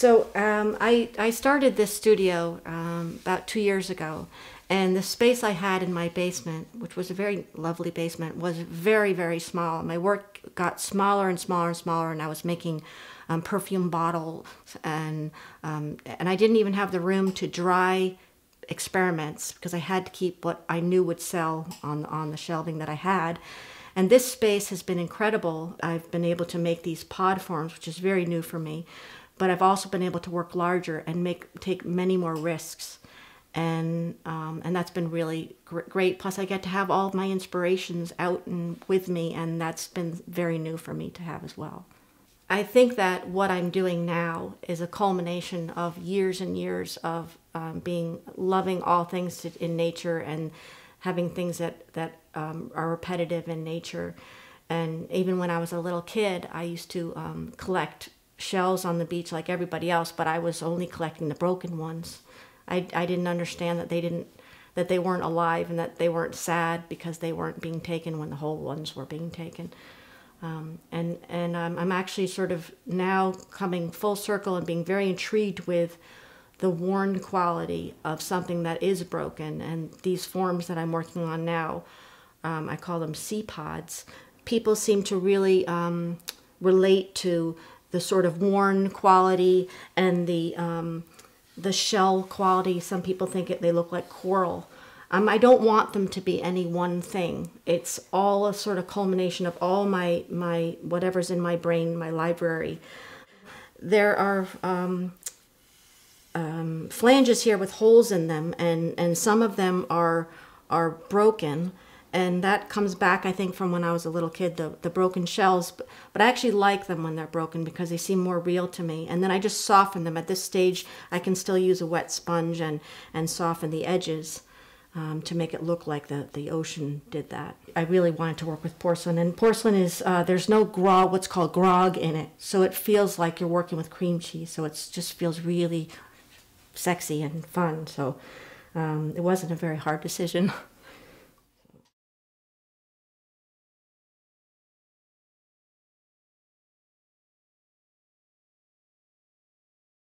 I started this studio about 2 years ago, and the space I had in my basement, which was a very lovely basement, was very, very small. My work got smaller and smaller and smaller, and I was making perfume bottles, and I didn't even have the room to dry experiments because I had to keep what I knew would sell on the shelving that I had. And this space has been incredible. I've been able to make these pod forms, which is very new for me, but I've also been able to work larger and take many more risks. And that's been really great. Plus I get to have all of my inspirations out and with me, and that's been very new for me to have as well. I think that what I'm doing now is a culmination of years and years of loving all things in nature and having things that are repetitive in nature. And even when I was a little kid, I used to collect shells on the beach like everybody else, but I was only collecting the broken ones. I didn't understand that they weren't alive and that they weren't sad because they weren't being taken when the whole ones were being taken. I'm actually sort of now coming full circle and being very intrigued with the worn quality of something that is broken. And these forms that I'm working on now, I call them sea pods. People seem to really relate to the sort of worn quality and the shell quality. Some people think they look like coral. I don't want them to be any one thing. It's all a sort of culmination of all my whatever's in my brain, my library. There are flanges here with holes in them, and some of them are broken, and that comes back, I think, from when I was a little kid, the broken shells. But I actually like them when they're broken because they seem more real to me. And then I just soften them. At this stage, I can still use a wet sponge and soften the edges to make it look like the ocean did that. I really wanted to work with porcelain, and porcelain is, there's no grog, what's called grog in it, so it feels like you're working with cream cheese, so it just feels really sexy and fun, so it wasn't a very hard decision.